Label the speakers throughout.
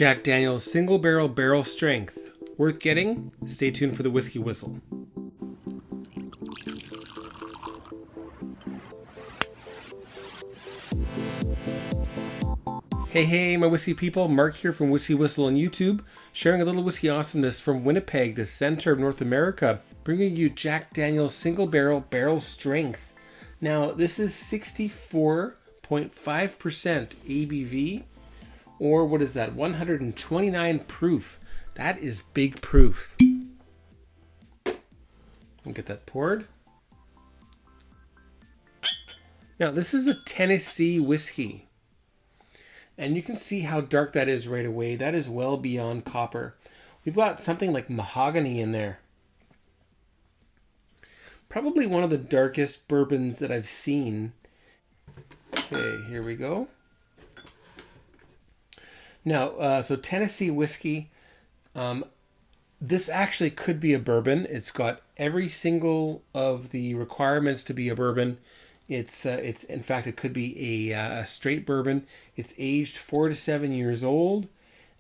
Speaker 1: Jack Daniels single barrel strength. Worth getting? Stay tuned for the Whiskey Whistle. Hey, my whiskey people. Mark here from WhiskyWhistle on YouTube, sharing a little whiskey awesomeness from Winnipeg, the center of North America, bringing you Jack Daniels single barrel strength. Now, this is 64.5% ABV, or what is that, 129 proof. That is big proof. I'll get that poured. Now, this is a Tennessee whiskey. And you can see how dark that is right away. That is well beyond copper. We've got something like mahogany in there. Probably one of the darkest bourbons that I've seen. Okay, here we go. Now, so Tennessee whiskey. This actually could be a bourbon. It's got every single of the requirements to be a bourbon. It's in fact, it could be a straight bourbon. It's aged 4 to 7 years old.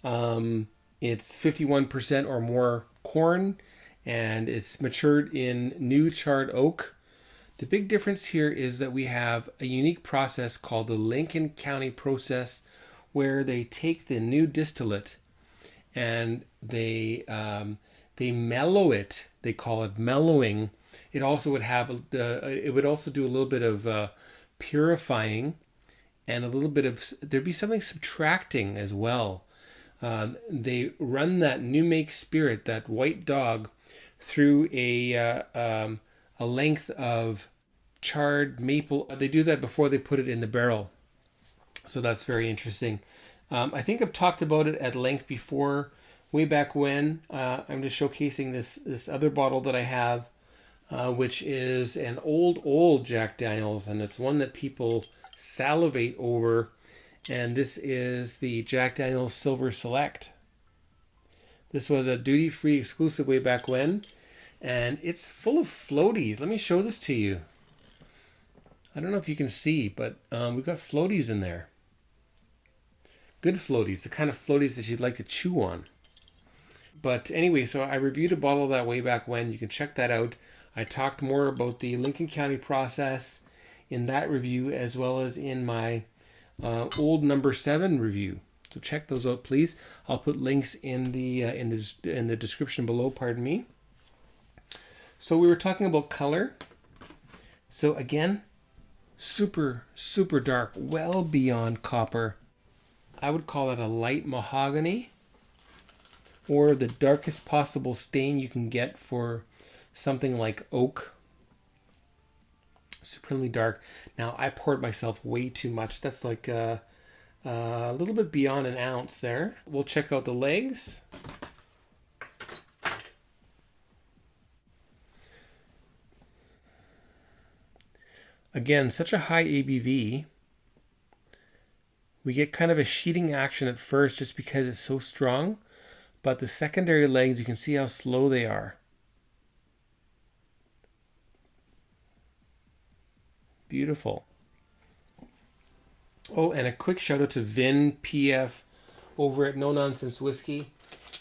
Speaker 1: It's 51% or more corn, and it's matured in new charred oak. The big difference here is that we have a unique process called the Lincoln County process, where they take the new distillate and they mellow it. They call it mellowing. It also would have it would also do a little bit of purifying, and a little bit of, there'd be something subtracting as well. They run that new make spirit, that white dog, through a length of charred maple. They do that before they put it in the barrel, so that's very interesting. I think I've talked about it at length before, way back when. I'm just showcasing this other bottle that I have. Which is an old Jack Daniels, and it's one that people salivate over. And this is the Jack Daniels Silver Select. This was a duty-free exclusive way back when, and it's full of floaties. Let me show this to you. I don't know if you can see, but we've got floaties in there. Good floaties, the kind of floaties that you'd like to chew on. But anyway, so I reviewed a bottle of that way back when. You can check that out. I talked more about the Lincoln County process in that review, as well as in my old number 7 review. So check those out, please. I'll put links in the description below. Pardon me. So we were talking about color. So again, super dark, well beyond copper. I would call it a light mahogany, or the darkest possible stain you can get for something like oak. Supremely dark. Now, I poured myself way too much. That's like a little bit beyond an ounce there. We'll check out the legs. Again, such a high ABV. We get kind of a sheeting action at first just because it's so strong. But the secondary legs, you can see how slow they are. Beautiful. Oh, and a quick shout out to Vin PF over at No Nonsense Whiskey.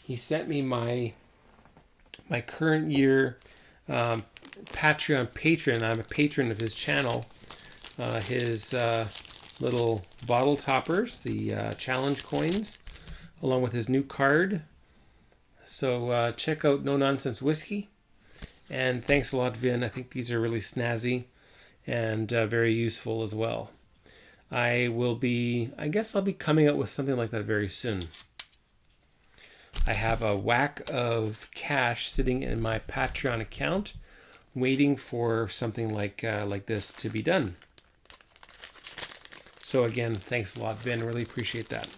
Speaker 1: He sent me my current year Patron. I'm a patron of his channel. His little bottle toppers, the challenge coins, along with his new card. So check out No Nonsense Whiskey. And thanks a lot, Vin. I think these are really snazzy and very useful as well. I guess I'll be coming out with something like that very soon. I have a whack of cash sitting in my Patron account, waiting for something like this to be done. So again, thanks a lot, Vin. Really appreciate that.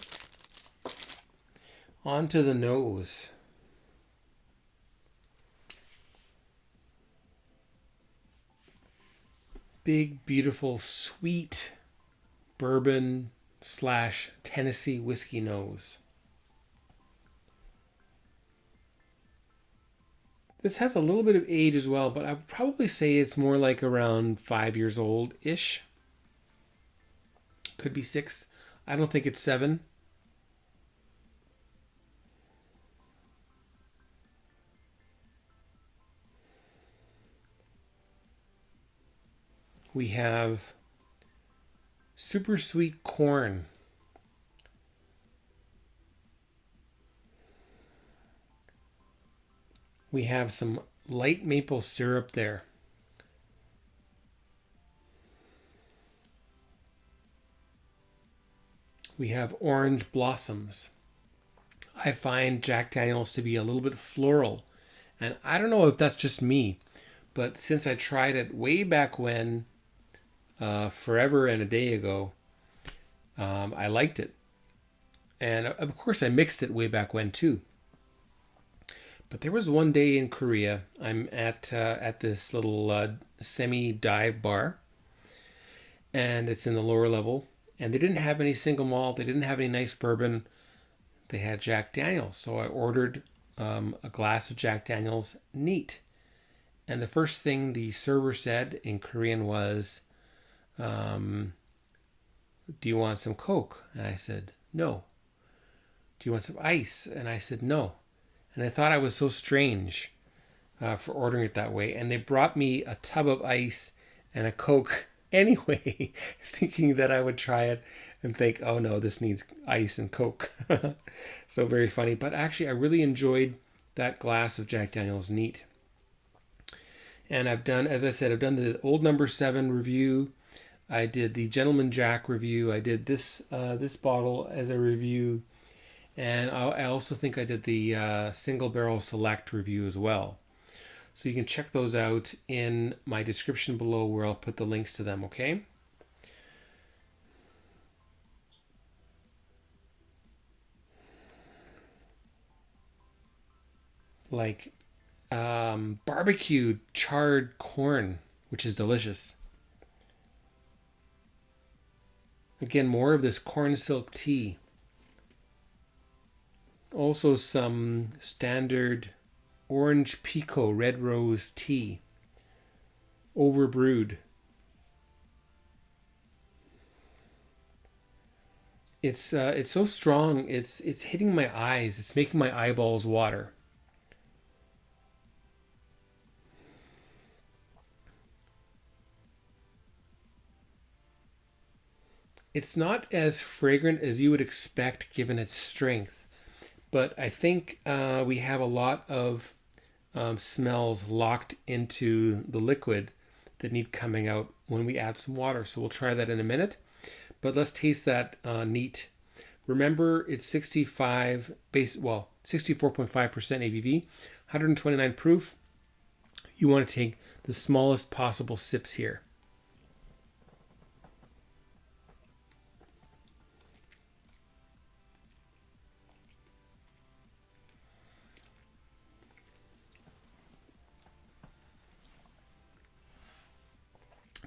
Speaker 1: On to the nose. Big, beautiful, sweet bourbon / Tennessee whiskey nose. This has a little bit of age as well, but I would probably say it's more like around 5 years old-ish. Could be 6. I don't think it's 7. We have super sweet corn. We have some light maple syrup there. We have orange blossoms. I find Jack Daniels to be a little bit floral. And I don't know if that's just me, but since I tried it way back when, forever and a day ago, I liked it. And of course I mixed it way back when too. But there was one day in Korea, I'm at this little semi-dive bar, and it's in the lower level, and they didn't have any single malt, they didn't have any nice bourbon, they had Jack Daniels. So I ordered a glass of Jack Daniels neat. And the first thing the server said in Korean was, do you want some Coke? And I said, no. Do you want some ice? And I said, no. And I thought I was so strange for ordering it that way. And they brought me a tub of ice and a Coke anyway, thinking that I would try it and think, oh no, this needs ice and Coke. So very funny. But actually, I really enjoyed that glass of Jack Daniels neat. And I've done, as I said, I've done the Old Number 7 review. I did the Gentleman Jack review. I did this bottle as a review. And I also think I did the Single Barrel Select review as well. So you can check those out in my description below where I'll put the links to them, okay? Like barbecued charred corn, which is delicious. Again, more of this corn silk tea. Also some standard orange pico red rose tea, overbrewed. It's so strong. It's hitting my eyes. It's making my eyeballs water. It's not as fragrant as you would expect given its strength, but I think we have a lot of smells locked into the liquid that need coming out when we add some water. So we'll try that in a minute, but let's taste that neat. Remember, it's 64.5% ABV, 129 proof. You want to take the smallest possible sips here.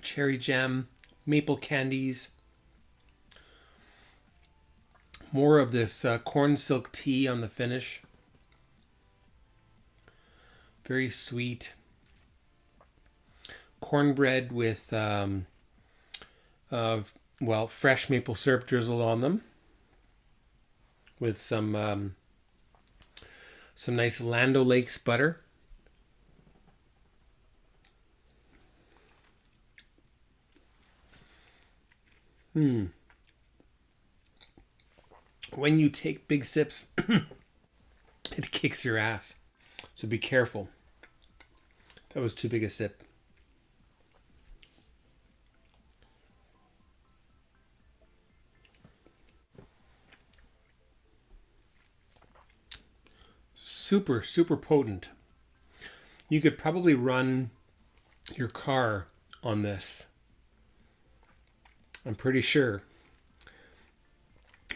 Speaker 1: Cherry jam, maple candies, more of this corn silk tea on the finish. Very sweet. Cornbread with, fresh maple syrup drizzled on them, with some nice Land O'Lakes butter. When you take big sips, it kicks your ass. So be careful. That was too big a sip. Super, super potent. You could probably run your car on this. I'm pretty sure.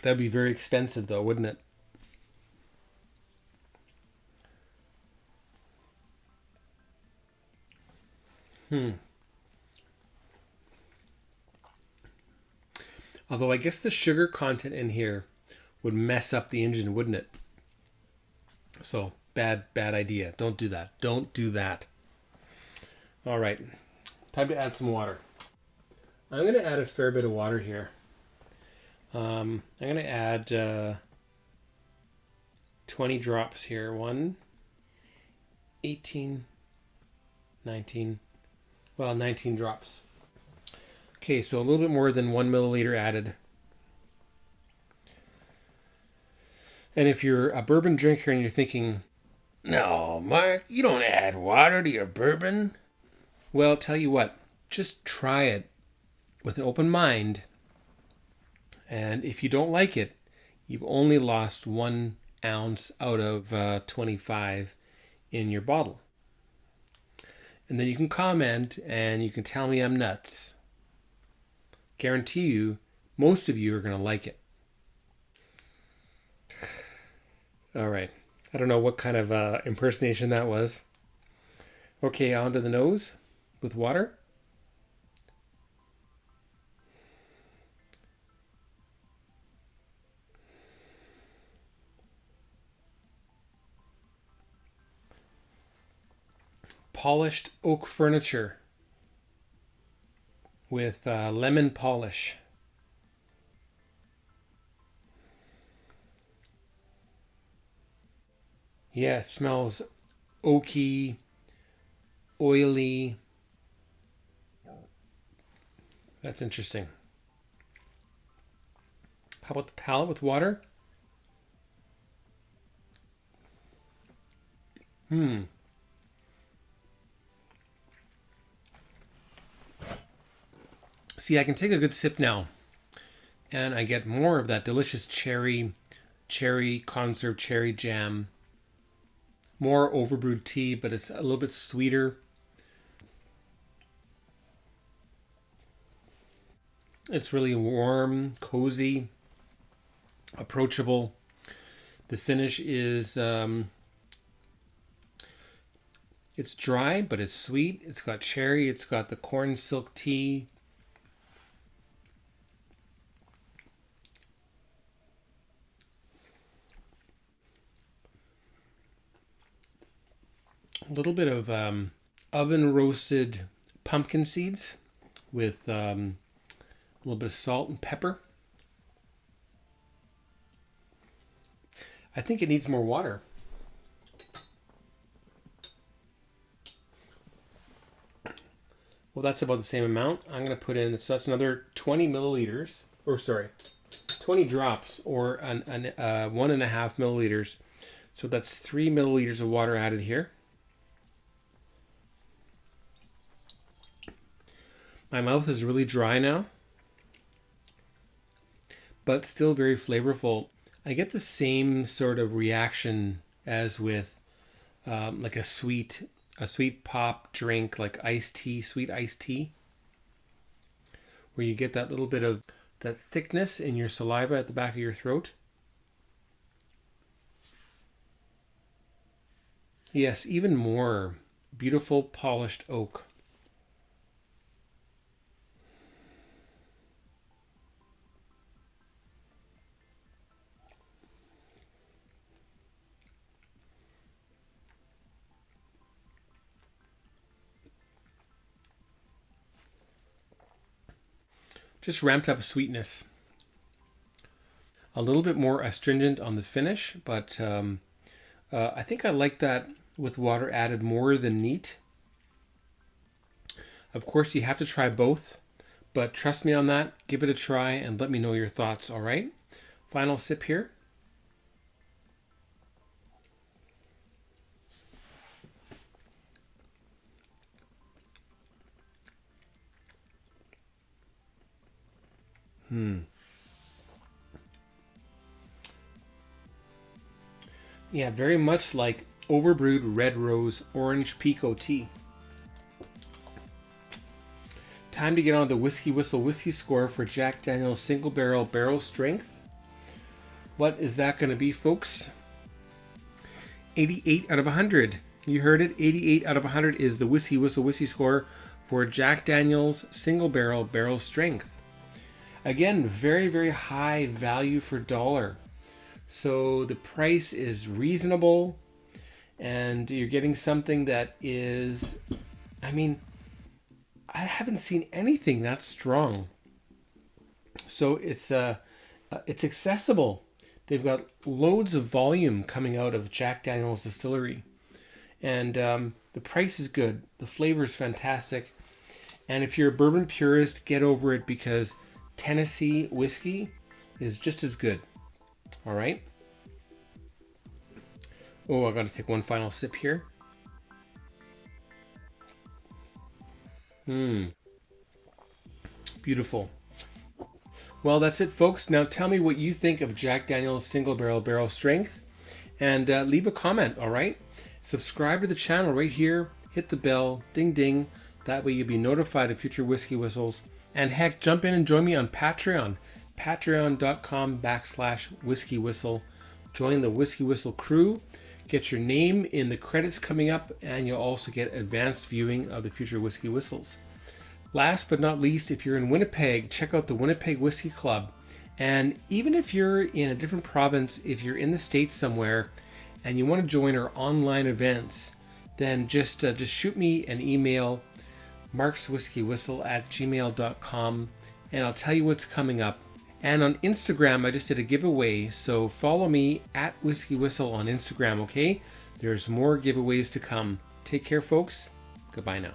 Speaker 1: That'd be very expensive though, wouldn't it? Although I guess the sugar content in here would mess up the engine, wouldn't it? So, bad idea. Don't do that. Don't do that. All right. Time to add some water. I'm going to add a fair bit of water here. I'm going to add 20 drops here. 1, 18, 19. Well, 19 drops. Okay, so a little bit more than 1 milliliter added. And if you're a bourbon drinker and you're thinking, no, Mark, you don't add water to your bourbon. Well, tell you what, just try it with an open mind. And if you don't like it, you've only lost 1 ounce out of 25 in your bottle. And then you can comment and you can tell me I'm nuts. Guarantee you, most of you are going to like it. All right. I don't know what kind of impersonation that was. Okay, onto the nose with water. Polished oak furniture with lemon polish. Yeah, it smells oaky, oily. That's interesting. How about the palate with water? See, I can take a good sip now, and I get more of that delicious cherry conserve cherry jam. More overbrewed tea, but it's a little bit sweeter. It's really warm, cozy, approachable. The finish is it's dry, but it's sweet. It's got cherry. It's got the corn silk tea. A little bit of oven roasted pumpkin seeds with a little bit of salt and pepper. I think it needs more water. Well, that's about the same amount. I'm going to put in, so that's another 20 milliliters, or sorry, 20 drops, or 1.5 milliliters. So that's 3 milliliters of water added here. My mouth is really dry now, but still very flavorful. I get the same sort of reaction as with like a sweet pop drink, like iced tea, sweet iced tea, where you get that little bit of that thickness in your saliva at the back of your throat. Yes, even more beautiful polished oak. Just ramped up sweetness. A little bit more astringent on the finish, but I think I like that with water added more than neat. Of course, you have to try both, but trust me on that. Give it a try and let me know your thoughts, all right? Final sip here. Yeah, very much like overbrewed red rose orange pekoe tea. Time to get on the WhiskyWhistle whiskey score for Jack Daniels single barrel strength. What is that going to be, folks? 88 out of 100. You heard it. 88 out of 100 is the WhiskyWhistle whiskey score for Jack Daniels single barrel strength. Again, very, very high value for dollar. So the price is reasonable, and you're getting something that is, I mean, I haven't seen anything that strong. So it's accessible. They've got loads of volume coming out of Jack Daniels Distillery, and the price is good. The flavor is fantastic, And if you're a bourbon purist, get over it, because Tennessee whiskey is just as good. All right. Oh, I got to take one final sip here. Beautiful. Well, that's it, folks. Now tell me what you think of Jack Daniel's single barrel strength, and leave a comment, all right? Subscribe to the channel right here. Hit the bell, ding ding. That way you'll be notified of future Whiskey Whistles. And heck, jump in and join me on Patreon. Patreon.com/WhiskyWhistle. Join the Whiskey Whistle crew. Get your name in the credits coming up, and you'll also get advanced viewing of the future Whiskey Whistles. Last but not least, if you're in Winnipeg, check out the Winnipeg Whiskey Club. And even if you're in a different province, if you're in the States somewhere and you want to join our online events, then just shoot me an email, markswhiskywhistle@gmail.com, and I'll tell you what's coming up. And on Instagram, I just did a giveaway, so follow me at WhiskyWhistle on Instagram, okay? There's more giveaways to come. Take care, folks. Goodbye now.